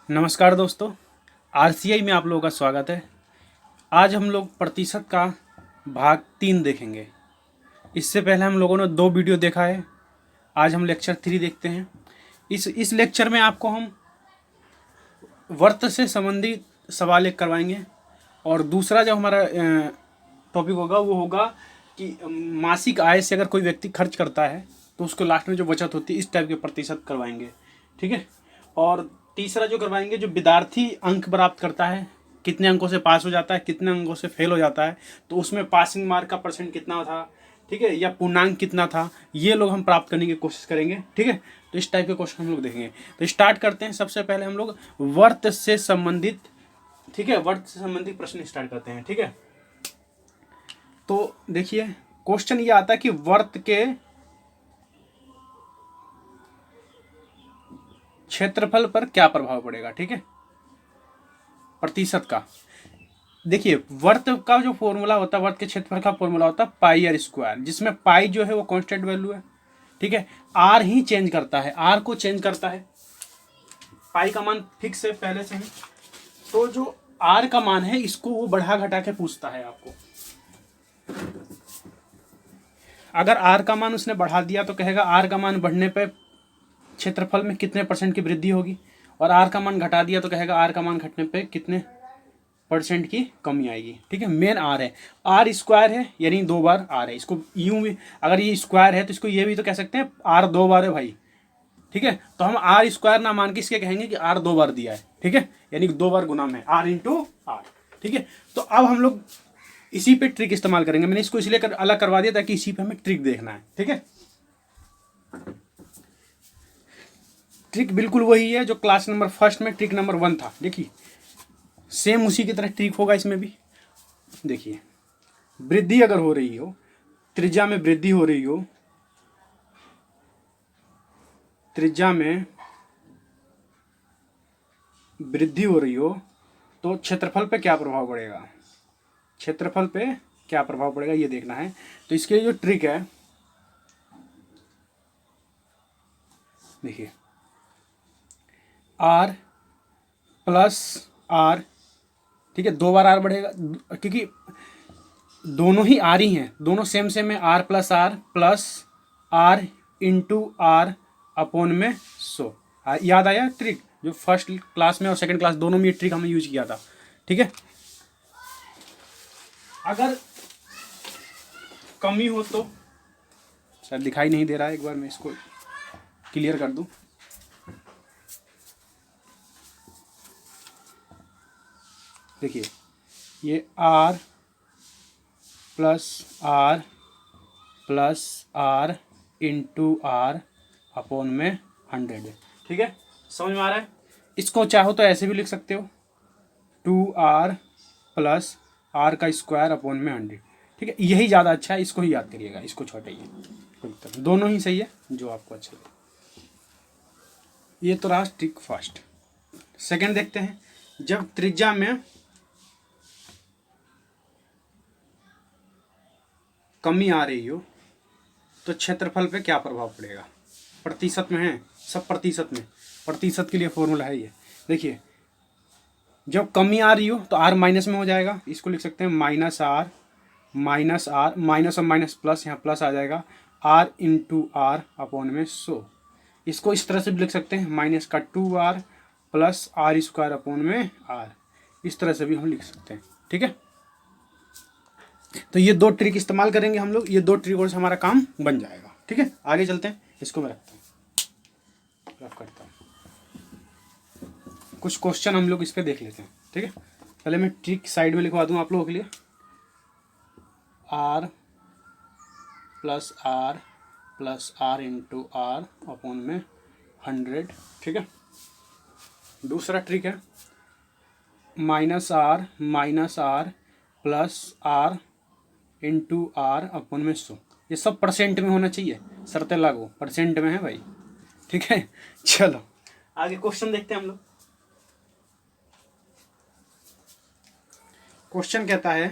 नमस्कार दोस्तों, आरसीआई में आप लोगों का स्वागत है। आज हम लोग प्रतिशत का भाग 3 देखेंगे। इससे पहले हम लोगों ने 2 वीडियो देखा है। आज हम लेक्चर 3 देखते हैं। इस लेक्चर में आपको हम वर्त से संबंधित सवाल एक करवाएंगे और दूसरा जो हमारा टॉपिक होगा वो होगा कि मासिक आय से अगर कोई व्यक्ति खर्च करता है तो उसको लास्ट में जो बचत होती है इस टाइप के प्रतिशत करवाएंगे। ठीक है। और तीसरा जो करवाएंगे, जो विद्यार्थी अंक प्राप्त करता है, कितने अंकों से पास हो जाता है, कितने अंकों से फेल हो जाता है, तो उसमें पासिंग मार्क का परसेंट कितना था, ठीक है, या पूर्णांक कितना था, ये लोग हम प्राप्त करने की कोशिश करेंगे। ठीक है। तो इस टाइप के क्वेश्चन हम लोग देखेंगे। तो स्टार्ट करते हैं। सबसे पहले हम लोग वर्त से संबंधित, ठीक है, वर्त से संबंधित प्रश्न स्टार्ट करते हैं। ठीक है। तो देखिए, क्वेश्चन ये आता है कि वर्त के क्षेत्रफल पर क्या प्रभाव पड़ेगा। ठीक है, प्रतिशत का। देखिए, वर्त का जो फॉर्मूला होता है, वर्त के क्षेत्रफल का फॉर्मूला होता है पाई आर स्क्वायर, जिसमें पाई जो है वो कांस्टेंट वैल्यू है। ठीक है। आर ही चेंज करता है, आर को चेंज करता है, पाई का मान फिक्स है पहले से ही। तो जो आर का मान है इसको वो बढ़ा घटा के पूछता है आपको। अगर आर का मान उसने बढ़ा दिया तो कहेगा आर का मान बढ़ने पे क्षेत्रफल में कितने परसेंट की वृद्धि होगी, और आर का मान घटा दिया तो कहेगा आर का मान घटने पे कितने परसेंट की कमी आएगी। ठीक है। मेन आर है, आर स्क्वायर है यानी 2 बार आर है। इसको यूं भी, अगर ये स्क्वायर है तो इसको ये भी तो कह सकते हैं आर 2 बार है भाई। ठीक है। तो हम आर स्क्वायर ना मान के इसके कहेंगे कि आर 2 बार दिया है। ठीक है, यानी 2 बार गुना में आर इंटू आर। ठीक है। तो अब हम लोग इसी पे ट्रिक इस्तेमाल करेंगे। मैंने इसको इसलिए अलग करवा दिया ताकि इसी पे हमें ट्रिक देखना है। ठीक है। ट्रिक बिल्कुल वही है जो क्लास नंबर फर्स्ट में ट्रिक नंबर 1 था। देखिए, सेम उसी की तरह ट्रिक होगा इसमें भी। देखिए, वृद्धि अगर हो रही हो, त्रिज्या में वृद्धि हो रही हो, त्रिज्या में वृद्धि हो रही हो, तो क्षेत्रफल पे क्या प्रभाव पड़ेगा, क्षेत्रफल पे क्या प्रभाव पड़ेगा ये देखना है। तो इसके लिए जो ट्रिक है, देखिए, आर प्लस आर, ठीक है, 2 बार आर बढ़ेगा क्योंकि दोनों ही आर ही हैं, दोनों सेम सेम है। R plus R into R upon में 100। याद आया ट्रिक जो फर्स्ट क्लास में और सेकंड क्लास दोनों में ये ट्रिक हमने यूज किया था। ठीक है। अगर कमी हो तो, शायद दिखाई नहीं दे रहा है, एक बार मैं इसको क्लियर कर दूं। देखिए, ये R plus R into R upon में 100 है। ठीक है, समझ में आ रहा है। इसको चाहो तो ऐसे भी लिख सकते हो, 2r प्लस आर का स्क्वायर अपॉन में 100। ठीक है, यही ज़्यादा अच्छा है, इसको ही याद करिएगा, इसको छोटा ही है, दोनों ही सही है, जो आपको अच्छा लगे। ये तो रहा ट्रिक फर्स्ट। सेकंड देखते हैं। जब त्रिज्या में कमी आ रही हो तो क्षेत्रफल पे क्या प्रभाव पड़ेगा। प्रतिशत में है, सब प्रतिशत में, प्रतिशत के लिए फॉर्मूला है ये। देखिए, जब कमी आ रही हो तो आर माइनस में हो जाएगा, इसको लिख सकते हैं माइनस आर, माइनस और माइनस प्लस, यहाँ प्लस आ जाएगा, आर इंटू आर अपॉन में 100। इसको इस तरह से भी लिख सकते हैं, माइनस का 2r plus R square upon में आर, इस तरह से भी हम लिख सकते हैं। ठीक है। तो ये 2 ट्रिक इस्तेमाल करेंगे हम लोग, ये 2 ट्रिकों से हमारा काम बन जाएगा। ठीक है, आगे चलते हैं। इसको मैं रखता हूँ, रफ करता हूँ। कुछ क्वेश्चन हम लोग इस पर देख लेते हैं। ठीक है, पहले मैं ट्रिक साइड में लिखवा दूँ आप लोगों के लिए। R plus R into R upon में 100। ठीक है। दूसरा ट्रिक है minus R plus R into R upon में 100। ये सब परसेंट में होना चाहिए, शर्तें लागू परसेंट में है भाई। ठीक है, चलो आगे क्वेश्चन देखते हैं हम लोग। क्वेश्चन कहता है,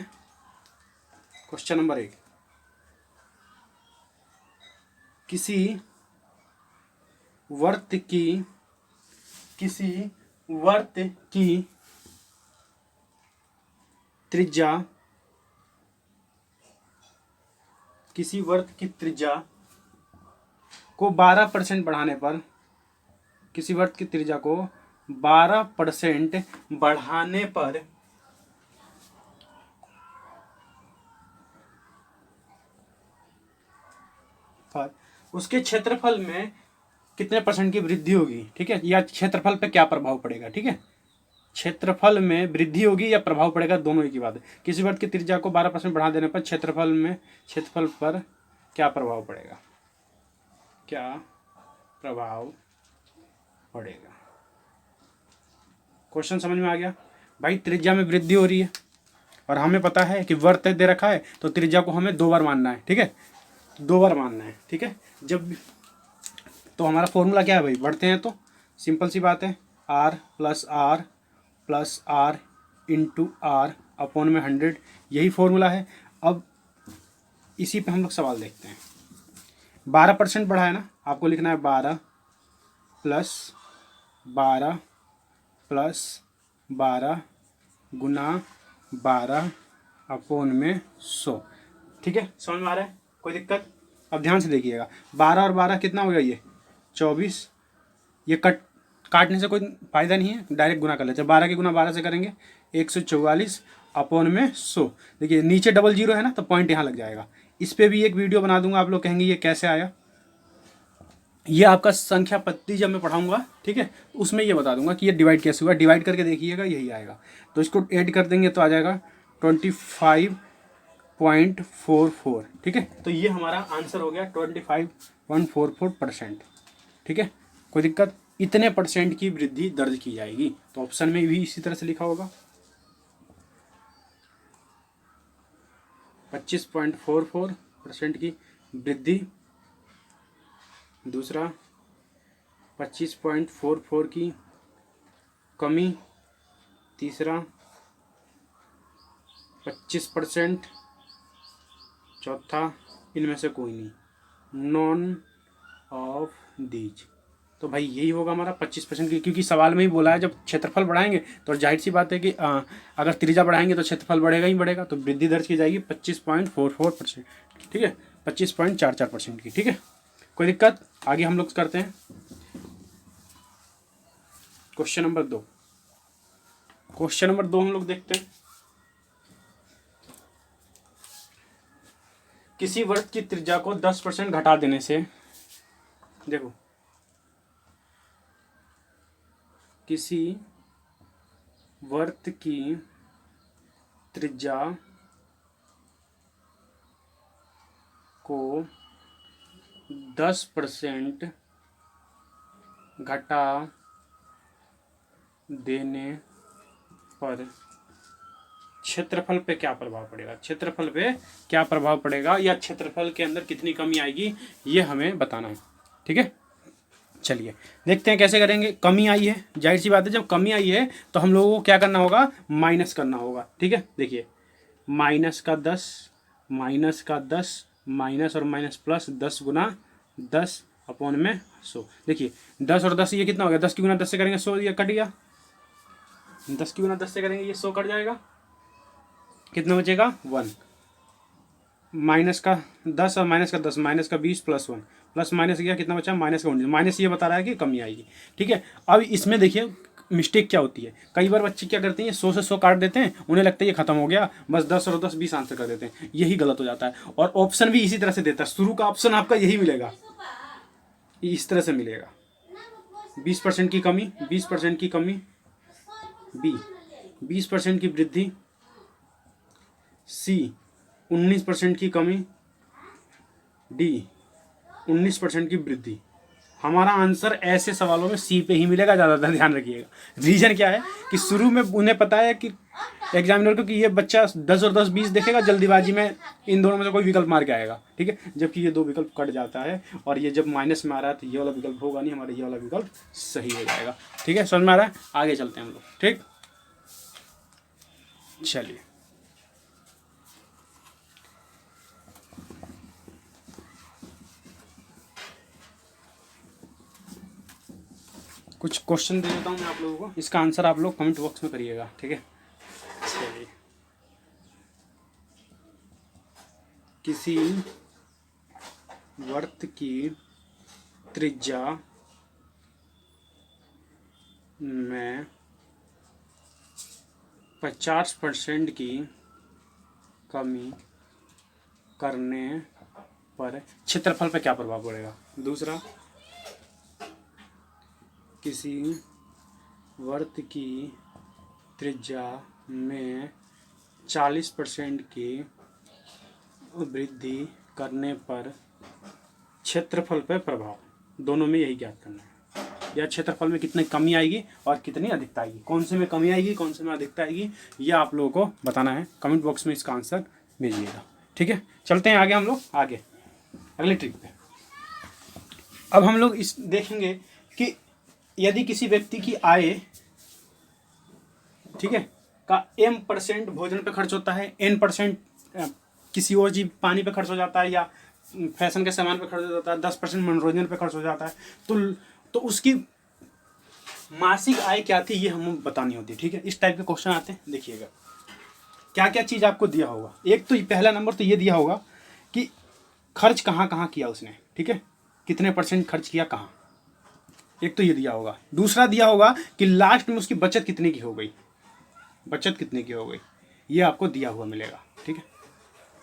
क्वेश्चन नंबर 1, किसी वर्त की वर्त की त्रिज्या, किसी वर्त की त्रिज्या को 12% बढ़ाने पर, किसी वर्त की त्रिज्या को 12% बढ़ाने पर उसके क्षेत्रफल में कितने परसेंट की वृद्धि होगी, ठीक है, या क्षेत्रफल पे क्या प्रभाव पड़ेगा, ठीक है, क्षेत्रफल में वृद्धि होगी या प्रभाव पड़ेगा, दोनों एक ही बात है। किसी वर्त की त्रिज्या को 12% बढ़ा देने पर क्षेत्रफल पर क्या प्रभाव पड़ेगा, क्या प्रभाव पड़ेगा। क्वेश्चन समझ में आ गया भाई। त्रिज्या में वृद्धि हो रही है और हमें पता है कि वर्त दे रखा है तो त्रिज्या को हमें 2 बार मानना है, ठीक है, 2 बार मानना है, ठीक है। जब तो हमारा फॉर्मूला क्या है भाई, बढ़ते हैं तो सिंपल सी बात है, R + R into R upon में 100, यही फॉर्मूला है। अब इसी पे हम लोग सवाल देखते हैं। 12% बढ़ा है ना, आपको लिखना है 12 + 12 गुना 12 अपॉन में 100, ठीक है, समझ में आ रहा है, कोई दिक्कत। अब ध्यान से देखिएगा, 12 और 12 कितना हो गया, ये 24, ये काटने से कोई फायदा नहीं है, डायरेक्ट गुना कर लेते हैं। 12 के गुना 12 से करेंगे 144 अपॉन में 100। देखिए नीचे डबल जीरो है ना, तो पॉइंट यहाँ लग जाएगा। इस पर भी एक वीडियो बना दूंगा, आप लोग कहेंगे ये कैसे आया। ये आपका संख्या पत्ती जब मैं पढ़ाऊंगा, ठीक है, उसमें ये बता दूंगा कि ये डिवाइड कैसे हुआ, डिवाइड करके देखिएगा यही आएगा। तो इसको ऐड कर देंगे तो आ जाएगा 25.44, ठीक है। तो ये हमारा आंसर हो गया 25.44%, ठीक है, कोई दिक्कत। इतने परसेंट की वृद्धि दर्ज की जाएगी, तो ऑप्शन में भी इसी तरह से लिखा होगा 25.44% की वृद्धि, दूसरा 25.44 की कमी, तीसरा 25%, चौथा इनमें से कोई नहीं, नॉन ऑफ दीज। तो भाई यही होगा हमारा 25% की, क्योंकि सवाल में ही बोला है जब क्षेत्रफल बढ़ाएंगे तो जाहिर सी बात है कि अगर त्रिज्या बढ़ाएंगे तो क्षेत्रफल बढ़ेगा ही बढ़ेगा, तो वृद्धि दर्ज की जाएगी 25.44%, ठीक है, 25.44% की, ठीक है, कोई दिक्कत। आगे हम लोग करते हैं क्वेश्चन नंबर 2। क्वेश्चन नंबर 2 हम लोग देखते हैं। किसी वर्त की त्रिज्या को 10% घटा देने से, देखो किसी वर्त की त्रिज्या को 10% घटा देने पर क्षेत्रफल पे क्या प्रभाव पड़ेगा, क्षेत्रफल पे क्या प्रभाव पड़ेगा, या क्षेत्रफल के अंदर कितनी कमी आएगी, ये हमें बताना है, ठीक है। चलिए देखते हैं कैसे करेंगे। कमी आई है, जाहिर सी बात है जब कमी आई है तो हम लोगों को क्या करना होगा, माइनस करना होगा, ठीक है। देखिए -10 -10 माइनस और माइनस प्लस 10 गुना 10 अपॉन में 100। देखिए 10 और 10 ये कितना हो गया, 10 की गुना 10 से करेंगे 100, ये कट गया, 10 की गुना 10 से करेंगे ये 100 कट जाएगा, कितना बचेगा 1, माइनस का 10 और माइनस का 10, माइनस का 20 प्लस 1, प्लस माइनस गया कितना बचा -19, माइनस ये बता रहा है कि कमी आएगी, ठीक है। अब इसमें देखिए मिस्टेक क्या होती है, कई बार बच्चे क्या करते हैं 100 से 100 काट देते हैं, उन्हें लगता है ये खत्म हो गया, बस 10 और 10 20 आंसर कर देते हैं, यही गलत हो जाता है। और ऑप्शन भी इसी तरह से देता है, शुरू का ऑप्शन आपका यही मिलेगा, इस तरह से मिलेगा, 20% की कमी, 20% की कमी, बी 20% की वृद्धि, सी 19% की कमी, डी 19% की वृद्धि। हमारा आंसर ऐसे सवालों में सी पे ही मिलेगा, ज़्यादातर ध्यान रखिएगा। रीजन क्या है कि शुरू में उन्हें पता है कि एग्जामिनर को कि ये बच्चा 10 और 10 20 देखेगा, जल्दीबाजी में इन दोनों में से कोई विकल्प मार के आएगा, ठीक है, जबकि ये 2 विकल्प कट जाता है, और ये जब माइनस में आ रहा है तो ये वाला विकल्प होगा नहीं, हमारा ये वाला विकल्प सही हो जाएगा, ठीक है, समझ में आ रहा है। आगे चलते हैं हम लोग, ठीक, चलिए कुछ क्वेश्चन दे देता हूँ मैं आप लोगों को, इसका आंसर आप लोग कमेंट बॉक्स में करिएगा, ठीक है। चलिए, किसी वृत्त की त्रिज्या में 50% की कमी करने पर क्षेत्रफल पर क्या प्रभाव पड़ेगा। दूसरा, किसी वृत्त की त्रिज्या में 40% की वृद्धि करने पर क्षेत्रफल पर प्रभाव, दोनों में यही ज्ञात करना है, या क्षेत्रफल में कितनी कमी आएगी और कितनी अधिकता आएगी, कौन से में कमी आएगी कौन से में अधिकता आएगी, ये आप लोगों को बताना है। कमेंट बॉक्स में इसका आंसर भेजिएगा, ठीक है। चलते हैं आगे, हम लोग आगे अगले ट्रिक पे। अब हम लोग इस देखेंगे कि यदि किसी व्यक्ति की आय, ठीक है, का m% भोजन पे खर्च होता है, n% किसी और चीज पानी पे खर्च हो जाता है, या फैशन के सामान पे खर्च हो जाता है, 10% मनोरंजन पे खर्च हो जाता है, तो उसकी मासिक आय क्या थी ये हमें बतानी होती है, ठीक है। इस टाइप के क्वेश्चन आते हैं, देखिएगा क्या क्या चीज़ आपको दिया होगा। एक तो पहला नंबर तो ये दिया होगा कि खर्च कहाँ कहाँ किया उसने, ठीक है, कितने % खर्च किया कहाँ, एक तो ये दिया होगा। दूसरा दिया होगा कि लास्ट में उसकी बचत कितने की हो गई, बचत कितने की हो गई, ये आपको दिया हुआ मिलेगा, ठीक है।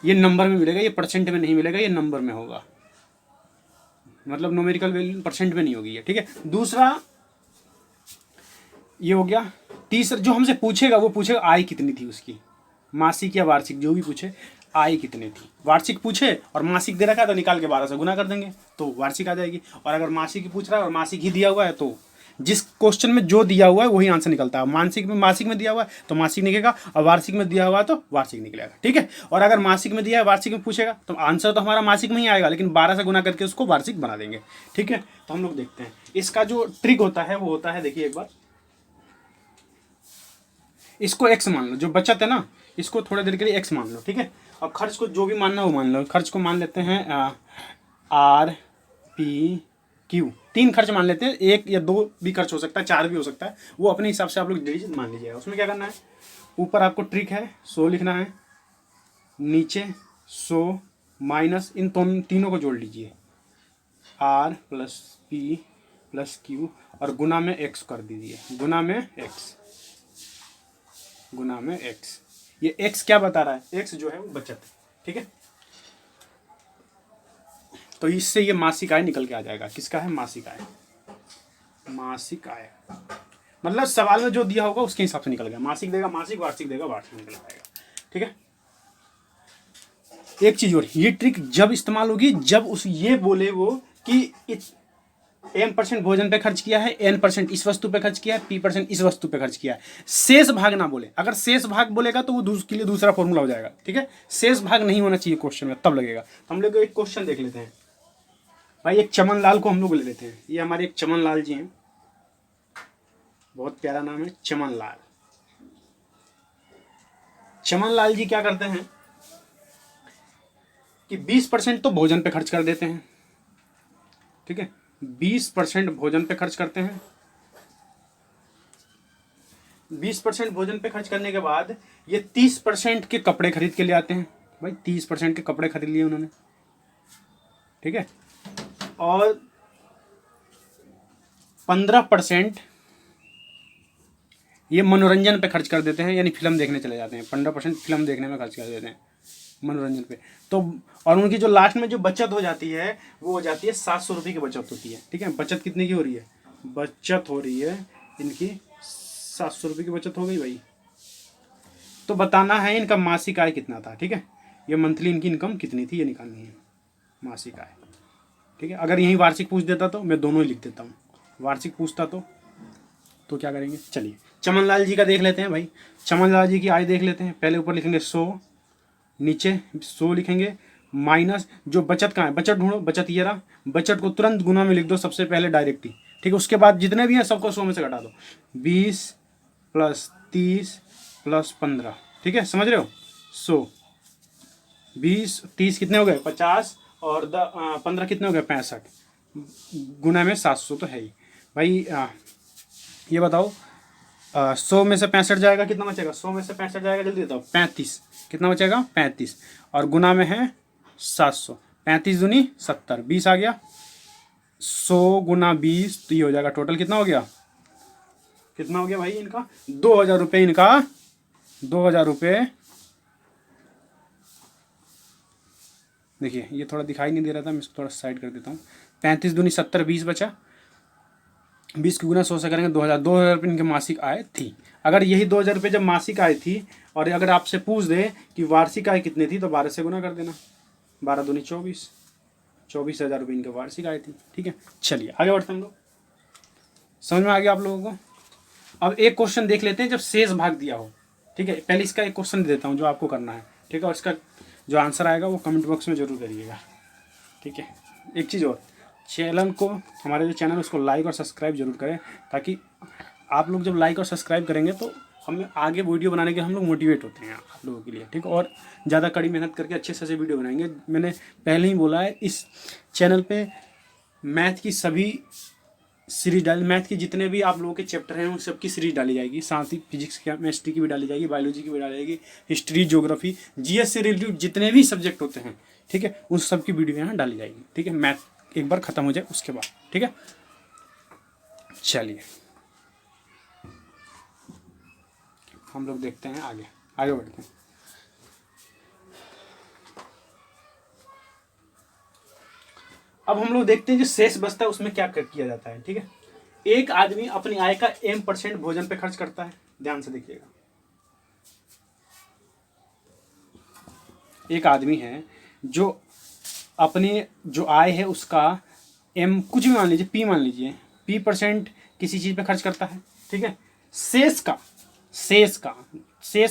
ये नंबर में मिलेगा, ये % में नहीं मिलेगा, ये नंबर में होगा, मतलब न्यूमेरिकल वैल्यू % में नहीं होगी ये, ठीक है। दूसरा ये हो गया। तीसरा जो हमसे पूछेगा वो पूछेगा आय कितनी थी उसकी, मासिक या वार्षिक, जो भी पूछे आय कितनी थी। वार्षिक पूछे और मासिक दे रखा है तो निकाल के 12 से गुना कर देंगे तो वार्षिक आ जाएगी। और अगर मासिक ही पूछ रहा है और मासिक ही दिया हुआ है तो जिस क्वेश्चन में जो दिया हुआ है वही आंसर निकलता है। मासिक में दिया हुआ है तो मासिक निकलेगा, और वार्षिक में दिया हुआ है तो वार्षिक निकलेगा, ठीक है। और अगर मासिक में दिया है वार्षिक में पूछेगा तो आंसर तो हमारा मासिक में ही आएगा, लेकिन 12 से गुना करके उसको वार्षिक बना देंगे, ठीक है। तो हम लोग देखते हैं इसका जो ट्रिक होता है वो होता है, देखिए एक बार, इसको x मान लो, जो बचत है ना इसको थोड़ी देर के लिए x मान लो, ठीक है। और खर्च को जो भी मानना वो मान लो। खर्च को मान लेते हैं RPQ, 3 खर्च मान लेते हैं, 1 या 2 भी खर्च हो सकता है, 4 भी हो सकता है, वो अपने हिसाब से आप लोग डिवीजन मान लीजिएगा। उसमें क्या करना है, ऊपर आपको ट्रिक है 100 लिखना है, नीचे 100 माइनस इन तीनों को जोड़ लीजिए, R + P + Q और गुना में x कर दीजिए, गुना में x। ये x क्या बता रहा है, x जो है वो बचत है, ठीक है। तो इससे ये मासिक आय निकल के आ जाएगा। किसका है, मासिक आय। मासिक आय मतलब सवाल में जो दिया होगा उसके हिसाब से निकल गया, मासिक देगा मासिक, वार्षिक देगा वार्षिक, निकल जाएगा, ठीक है। एक चीज और, ये ट्रिक जब इस्तेमाल होगी जब उस ये बोले वो कि m% भोजन पे खर्च किया है, n% इस वस्तु पे खर्च किया है, p% इस वस्तु पे खर्च किया है। शेष भाग ना बोले, अगर शेष भाग बोलेगा तो वो उसके लिए दूसरा फॉर्मूला हो जाएगा, ठीक है। शेष भाग नहीं होना चाहिए क्वेश्चन में, तब लगेगा। तो हम लोग एक क्वेश्चन देख लेते हैं भाई। एक चमन लाल को हम लोग ले लेते हैं, ये हमारे एक चमन लाल जी हैं, बहुत प्यारा नाम है चमन लाल। चमन लाल जी क्या करते हैं कि 20% तो भोजन पे खर्च कर देते हैं, ठीक है। 20% भोजन पे खर्च करते हैं। 20% भोजन पे खर्च करने के बाद ये 30% के कपड़े खरीद के ले आते हैं। भाई 30% के कपड़े खरीद लिए उन्होंने, ठीक है। और 15% ये मनोरंजन पे खर्च कर देते हैं, यानी फिल्म देखने चले जाते हैं। 15% फिल्म देखने में खर्च कर देते हैं, मनोरंजन पे। तो और उनकी जो लास्ट में जो बचत हो जाती है वो हो जाती है 700 रुपये की बचत होती है, ठीक है। बचत कितने की हो रही है, बचत हो रही है इनकी 700 रुपये की बचत हो गई भाई। तो बताना है इनका मासिक आय कितना था, ठीक है। ये मंथली इनकी इनकम कितनी थी ये निकालनी है, मासिक आय, ठीक है। अगर यही वार्षिक पूछ देता तो मैं दोनों ही लिख देता हूँ, वार्षिक पूछता तो क्या करेंगे। चलिए चमन लाल जी का देख लेते हैं भाई। चमन लाल जी की आय देख लेते हैं। पहले ऊपर लिखेंगे 100, नीचे 100 लिखेंगे, माइनस जो बचत का है, बचत ढूंढो, बचत ये रहा। बचत को तुरंत गुना में लिख दो सबसे पहले डायरेक्ट ही, ठीक है। उसके बाद जितने भी हैं सबको 100 में से घटा दो, 20 + 30 + 15, ठीक है, समझ रहे हो। 100 20 30 कितने हो गए 50 और 15 कितने हो गए 65, गुना में 700 तो है ही भाई। ये बताओ 100 में से 65 जाएगा, कितना बचेगा? 100 में से 65 जाएगा, जल्दी बताओ। 35। कितना बचेगा? 35। और गुना में है 700। 35 दूनी 70, 20 आ गया। 100 गुना 20 तो ये हो जाएगा टोटल कितना हो गया? कितना हो गया भाई इनका? 2000 रुपये इनका। 2000 रुपये। देखिए ये थोड़ा दिखाई नहीं दे रहा था, मैं इसको थोड़ा साइड कर देता हूँ। 35 दूनी 70, 20 बचा। 20 की गुना 100 से करेंगे 2000 रुपये इनके मासिक आय थी। अगर यही 2000 रुपये जब मासिक आय थी और अगर आपसे पूछ दे कि वार्षिक आय कितनी थी तो 12 से गुना कर देना। 12 दूनी 24, 24,000 रुपये इनके वार्षिक आय थी। ठीक है, चलिए आगे बढ़ते हैं हम लोग। समझ में आ गया आप लोगों को? अब एक क्वेश्चन देख लेते हैं जब शेष भाग दिया हो। ठीक है, पहले इसका एक क्वेश्चन दे देता हूँ जो आपको करना है। ठीक है, और इसका जो आंसर आएगा वो कमेंट बॉक्स में जरूर करिएगा। ठीक है, एक चीज़ और, चैनल को, हमारे जो चैनल है उसको लाइक और सब्सक्राइब जरूर करें, ताकि आप लोग जब लाइक और सब्सक्राइब करेंगे तो हमें आगे वीडियो बनाने के हम लोग मोटिवेट होते हैं आप लोगों के लिए। ठीक, और ज़्यादा कड़ी मेहनत करके अच्छे से वीडियो बनाएंगे। मैंने पहले ही बोला है, इस चैनल पे मैथ की सभी सीरीज डाली, मैथ की जितने भी आप लोगों के चैप्टर हैं उन सबकी सीरीज डाली जाएगी। साथ ही फिजिक्स, केमिस्ट्री की भी डाली जाएगी, बायोलॉजी की भी डाली जाएगी, हिस्ट्री, ज्योग्राफी, जीएस से रिलेटेड जितने भी सब्जेक्ट होते हैं, ठीक है, उन सब की वीडियो यहाँ डाली जाएगी। ठीक है, मैथ एक बार ख़त्म हो जाए उसके बाद। ठीक है, चलिए हम लोग देखते हैं आगे, आगे बढ़ते हैं। अब हम लोग देखते हैं जो शेष बचता है उसमें क्या किया जाता है। ठीक है, एक आदमी अपनी आय का m% भोजन पे खर्च करता है। ध्यान से देखिएगा, एक आदमी है जो अपनी जो आय है उसका m कुछ भी मान लीजिए, p मान लीजिए, p% किसी चीज पे खर्च करता है। ठीक है, शेष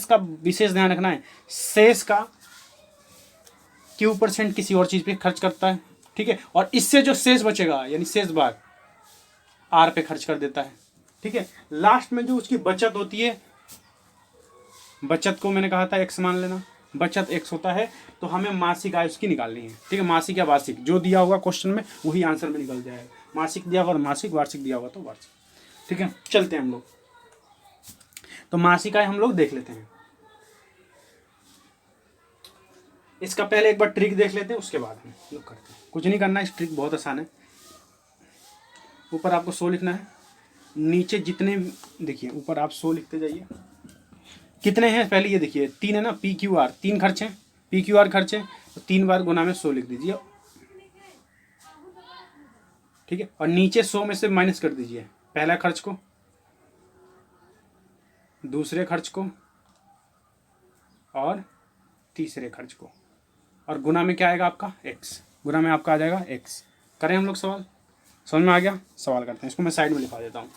का विशेष ध्यान रखना है। शेष का q% किसी और चीज पे खर्च करता है। ठीक है, और इससे जो शेष बचेगा यानी शेष भाग r पे खर्च कर देता है। ठीक है, लास्ट में जो उसकी बचत होती है, बचत को मैंने कहा था x मान लेना, बचत x होता है, तो हमें मासिक आय उसकी निकालनी है। ठीक है, मासिक या वार्षिक जो दिया होगा क्वेश्चन में वही आंसर में निकल जाएगा। मासिक दिया होगा तो मासिक, वार्षिक दिया होगा तो वार्षिक। ठीक है, चलते हैं हम लोग। तो मासिक आय हम लोग देख लेते हैं। इसका पहले एक बार ट्रिक देख लेते हैं, उसके बाद हम लोग करते हैं। कुछ नहीं करना है, इस ट्रिक बहुत आसान है। ऊपर आपको 100 लिखना है, नीचे जितने, देखिए ऊपर आप 100 लिखते जाइए। कितने हैं पहले ये देखिए, 3 है ना, PQR 3 खर्च हैं, PQR खर्च है, तो 3 बार गुना में 100 लिख दीजिए। ठीक है, और नीचे 100 में से माइनस कर दीजिए पहला खर्च को, दूसरे खर्च को और तीसरे खर्च को, और गुना में क्या आएगा आपका x, गुना में आपका आ जाएगा x। करें हम लोग सवाल, समझ में आ गया? सवाल करते हैं, इसको मैं साइड में लिखा देता हूँ।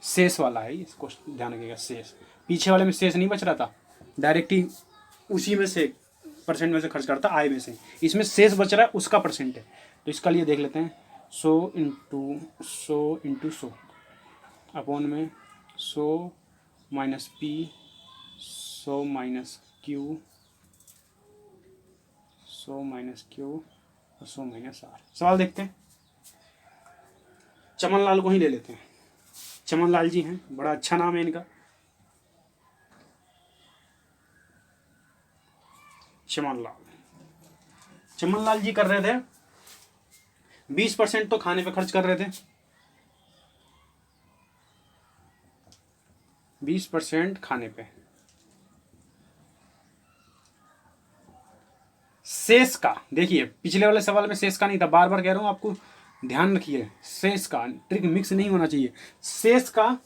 शेष वाला है, इसको ध्यान रखिएगा। शेष, पीछे वाले में शेष नहीं बच रहा था, डायरेक्ट ही उसी में से परसेंट में से खर्च करता, आय में से। इसमें शेष बच रहा है उसका परसेंट है, तो इसका लिए देख लेते हैं। 100 इंटू 100 अपॉन में 100 minus P, 100 minus Q, 100 minus Q और 100 माइनस R। सवाल देखते हैं। चमन लाल को ही ले लेते हैं। चमन लाल जी हैं, बड़ा अच्छा नाम है इनका। चमन लाल जी कर रहे थे 20% तो खाने पे खर्च कर रहे थे, 20% खाने पे। शेष का देखिए, पिछले वाले सवाल में शेष का नहीं था, बार बार कह रहा हूं आपको ध्यान रखिए, शेष का ट्रिक मिक्स नहीं होना चाहिए। शेष का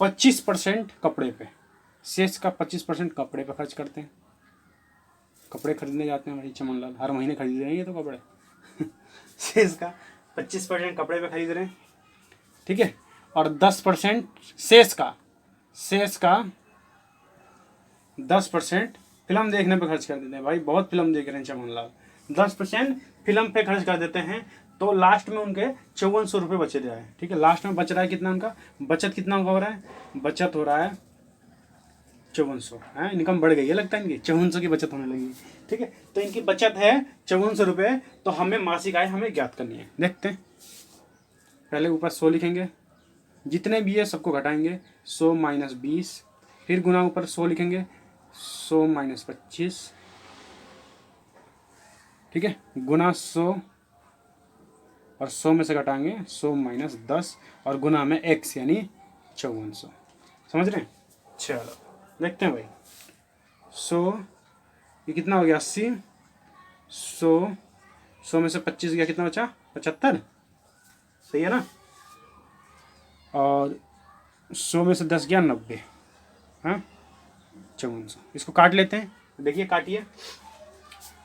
25% कपड़े पे, शेष का 25% कपड़े पे खर्च करते हैं। कपड़े खरीदने जाते हैं भाई चमन लाल, हर महीने खरीद रहे हैं ये तो कपड़े शेष का 25% कपड़े पे खरीद रहे हैं। ठीक है, और 10% शेष का 10% फिल्म देखने पे खर्च कर देते हैं। भाई बहुत फिल्म देख रहे हैं चमन लाल, 10% फिल्म पे खर्च कर देते हैं, तो लास्ट में उनके 5400 रुपये बचे रहे हैं। ठीक है, लास्ट में बच रहा है कितना, उनका बचत कितना हो रहा है, बचत हो रहा है 5400 है। इनकम बढ़ गई है लगता है इनकी, 5400 की बचत होने लगी। ठीक है, तो इनकी बचत है 5400 रुपये, तो हमें मासिक आय हमें ज्ञात करनी है। देखते हैं, पहले ऊपर 100 लिखेंगे, जितने भी है सबको घटाएंगे, 100 माइनस 20, फिर गुना ऊपर 100 लिखेंगे, 100 माइनस 25, ठीक है, गुना 100 और 100 में से घटाएंगे 100 माइनस 10 और गुना में x यानी 5400। समझ रहे हैं? चलो देखते हैं भाई। 100 ये कितना हो गया 80, 100 में से 25 गया, कितना बचा 75, सही है ना। और 100 में से 10 गया 90, हाँ 5400। इसको काट लेते हैं, देखिए काटिए,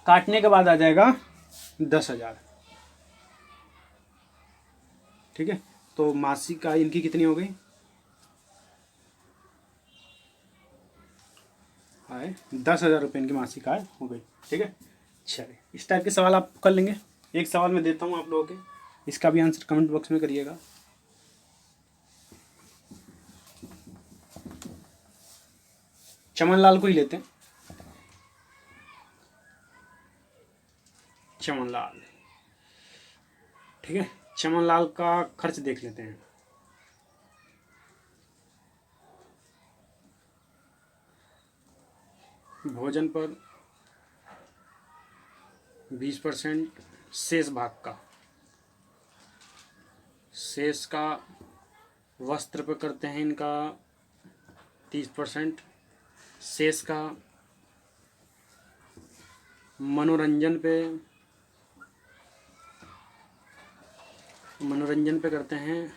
काटने के बाद आ जाएगा 10,000, ठीक है। तो मासिक आय इनकी कितनी हो गई, आय 10,000 रुपये इनकी मासिक आय हो गई, ठीक है। चलिए इस टाइप के सवाल आप कर लेंगे। एक सवाल मैं देता हूँ आप लोगों के, इसका भी आंसर कमेंट बॉक्स में करिएगा। चमनलाल को ही लेते हैं, चमनलाल, ठीक है। चमनलाल का खर्च देख लेते हैं। भोजन पर 20% शेष भाग का, शेष का वस्त्र पे करते हैं इनका 30%, शेष का मनोरंजन पे करते हैं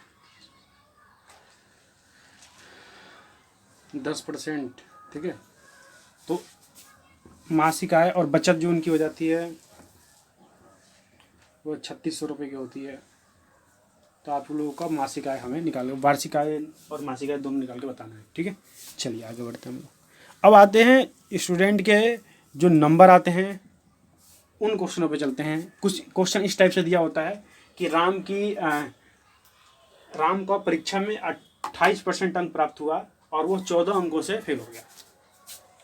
10%, ठीक है। तो मासिक आय और बचत जो उनकी हो जाती है वो 3600 रुपये की होती है। तो आप लोगों का मासिक आय हमें निकाल, वार्षिक आय और मासिक आय दोनों निकाल के बताना है, ठीक है। चलिए आगे बढ़ते हैं हम लोग। अब आते हैं स्टूडेंट के जो नंबर आते हैं उन क्वेश्चनों पे चलते हैं। कुछ क्वेश्चन इस टाइप से दिया होता है कि राम को परीक्षा में 28% अंक प्राप्त हुआ और वो 14 अंकों से फेल हो गया,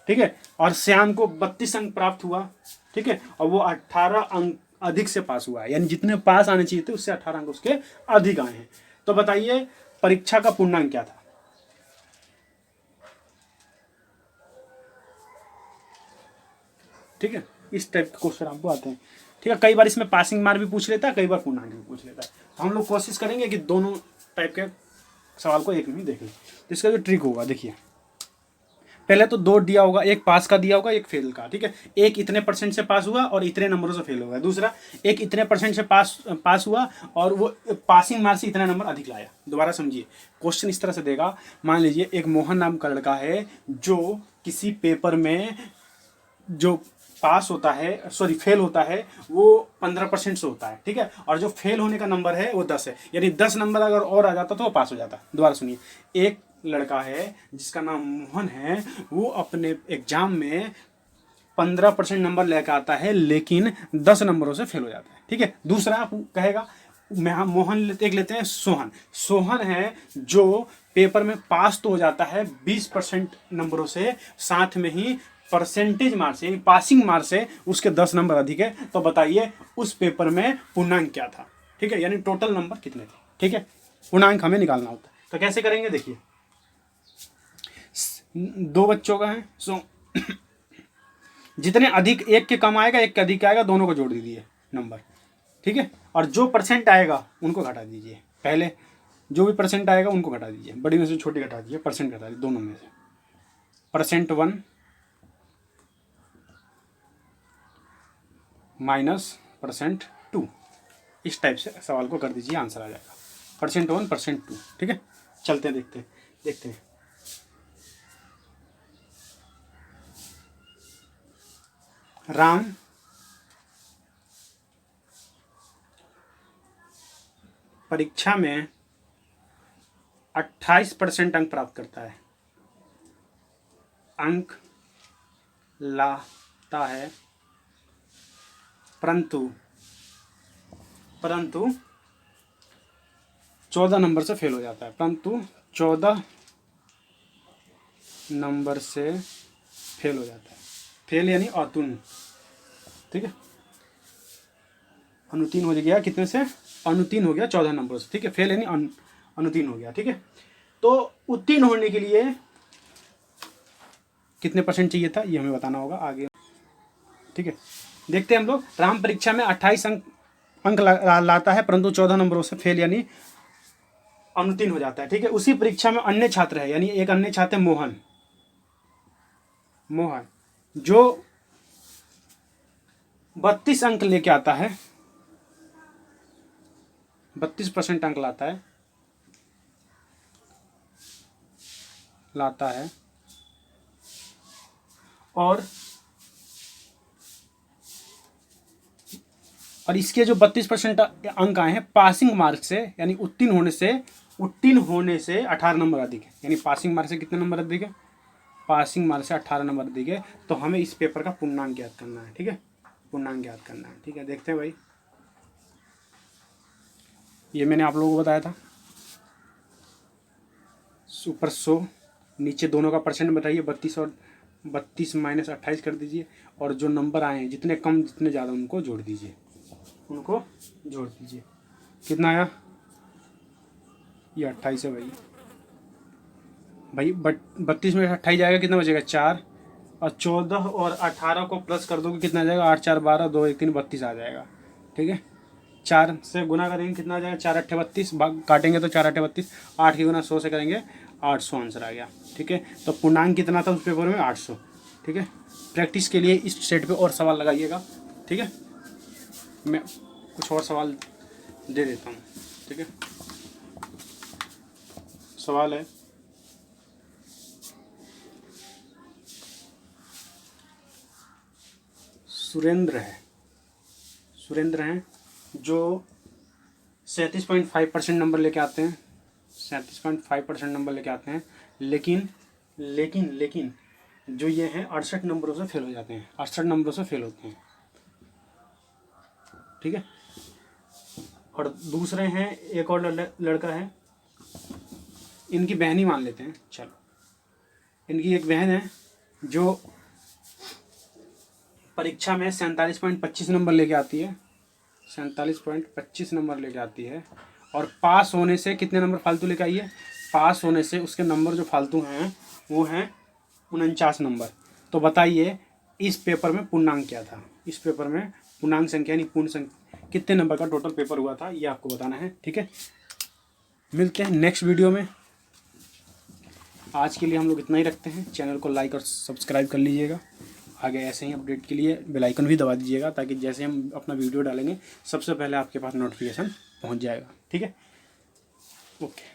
ठीक है। और श्याम को 32 अंक प्राप्त हुआ, ठीक है, और वो 18 अंक अधिक से पास हुआ है, यानी जितने पास आने चाहिए थे उससे 18 अंक उसके अधिक आए हैं। तो बताइए परीक्षा का पूर्णांक क्या था, ठीक है। इस टाइप के क्वेश्चन आपको आते हैं, ठीक है। कई बार इसमें पासिंग मार्क भी पूछ लेता है, कई बार पूर्णांक भी पूछ लेता है। तो हम लोग कोशिश करेंगे कि दोनों टाइप के सवाल को एक में देख लें। तो इसका जो ट्रिक होगा देखिए, पहले तो दो दिया होगा, एक पास का दिया होगा, एक फेल का, ठीक है। एक इतने परसेंट से पास हुआ और इतने नंबरों से फेल हो गया। दूसरा एक इतने परसेंट से पास हुआ और वो पासिंग मार्क्स से इतना नंबर अधिक लाया। दोबारा समझिए, क्वेश्चन इस तरह से देगा, मान लीजिए एक मोहन नाम का लड़का है जो किसी पेपर में जो पास होता है, सॉरी फेल होता है, वो 15% से होता है, ठीक है। और जो फेल होने का नंबर है वो 10 है, यानी 10 नंबर अगर और आ जाता तो वो पास हो जाता। दोबारा सुनिए, एक लड़का है जिसका नाम मोहन है, वो अपने एग्जाम में 15% नंबर लेकर आता है लेकिन 10 नंबरों से फेल हो जाता है, ठीक है। दूसरा आप कहेगा, हम मोहन एक लेते हैं, सोहन है जो पेपर में पास तो हो जाता है 20% नंबरों से, साथ में ही परसेंटेज मार्क्स से यानी पासिंग मार्क्स से उसके 10 नंबर अधिक है। तो बताइए उस पेपर में पूर्णांक क्या था, ठीक है, यानी टोटल नंबर कितने थे, ठीक है। पूर्णांक हमें निकालना होता है। तो कैसे करेंगे देखिए, दो बच्चों का है, सो जितने अधिक, एक के कम आएगा एक के अधिक आएगा, दोनों को जोड़ दीजिए नंबर, ठीक है। और जो परसेंट आएगा उनको घटा दीजिए, पहले जो भी परसेंट आएगा उनको घटा दीजिए, बड़ी में से छोटी घटा दीजिए, परसेंट घटा दीजिए दोनों में से। परसेंट 1 माइनस परसेंट 2, इस टाइप से सवाल को कर दीजिए, आंसर आ जाएगा परसेंट 1 परसेंट 2, ठीक है। चलते हैं, देखते हैं। राम परीक्षा में 28% अंक प्राप्त करता है, अंक लाता है, परंतु 14 नंबर से फेल हो जाता है, परंतु 14 नंबर से फेल हो जाता है। फेल यानी अतुन, ठीक है। अनुत्तीर्ण हो गया, कितने से अनुत्तीर्ण हो गया 14 नंबर से, ठीक है। फेल यानी अनुत्तीर्ण हो गया। ठीक है, तो उत्तीर्ण होने के लिए कितने % चाहिए था ये हमें बताना होगा आगे। ठीक है, देखते हैं हम लोग। राम परीक्षा में 28 अंक लाता है परंतु 14 नंबरों से फेल यानी अनुत्तीर्ण हो जाता है। ठीक है, उसी परीक्षा में अन्य छात्र है, यानी एक अन्य छात्र है मोहन, जो 32 अंक लेके आता है, 32% अंक लाता है और इसके जो 32% अंक आए हैं पासिंग मार्क से, यानी उत्तीर्ण होने से 18 नंबर अधिक है। यानी पासिंग मार्क से कितने नंबर अधिक है? पासिंग मार्क से 18 नंबर अधिक है। तो हमें इस पेपर का पूर्णांक ज्ञात करना है। ठीक है, पूर्णांक ज्ञात करना है। ठीक है, देखते हैं भाई, ये मैंने आप लोगों को बताया था। ऊपर 100, नीचे दोनों का % बताइए, 32 और 32 माइनस 28 कर दीजिए, और जो नंबर आए हैं जितने कम जितने ज़्यादा उनको जोड़ दीजिए, कितना आया? ये 28 है भाई 32 में 28 जाएगा, कितना बचेगा? 4, और 14 और 18 को प्लस कर दोगे कितना आ जाएगा? 8 4 12, 2 1 3 32 आ जाएगा। ठीक है, 4 से गुना करेंगे कितना आ जाएगा? 4 8 32, भाग काटेंगे तो 4 8 32, 8 की गुना 100 से करेंगे 800 आंसर आ गया। ठीक है, तो पूर्णांक कितना था उस पेपर में? 800। ठीक है, प्रैक्टिस के लिए इस सेट पे और सवाल लगाइएगा। ठीक है, मैं कुछ और सवाल दे देता हूँ। ठीक है, सवाल है, सुरेंद्र हैं जो 37.5% नंबर लेके आते हैं, 37.5% नंबर लेके आते हैं, लेकिन जो ये हैं 68 नंबरों से फेल हो जाते हैं, 68 नंबरों से फेल होते हैं। ठीक है, और दूसरे हैं, एक और लड़का है, इनकी बहन ही मान लेते हैं, चलो, इनकी एक बहन है जो परीक्षा में 47.25 नंबर लेके आती है, 47.25 नंबर लेके आती है, और पास होने से कितने नंबर फालतू लेके आई है? पास होने से उसके नंबर जो फालतू हैं वो हैं 49 नंबर। तो बताइए इस पेपर में पूर्णांक क्या था? इस पेपर में पूर्णांक संख्या यानी पूर्ण संख्या कितने नंबर का टोटल पेपर हुआ था, ये आपको बताना है। ठीक है, मिलते हैं नेक्स्ट वीडियो में। आज के लिए हम लोग इतना ही रखते हैं। चैनल को लाइक और सब्सक्राइब कर लीजिएगा। आगे ऐसे ही अपडेट के लिए बेल आइकन भी दबा दीजिएगा, ताकि जैसे हम अपना वीडियो डालेंगे सबसे पहले आपके पास नोटिफिकेशन पहुंच जाएगा। ठीक है, ओके।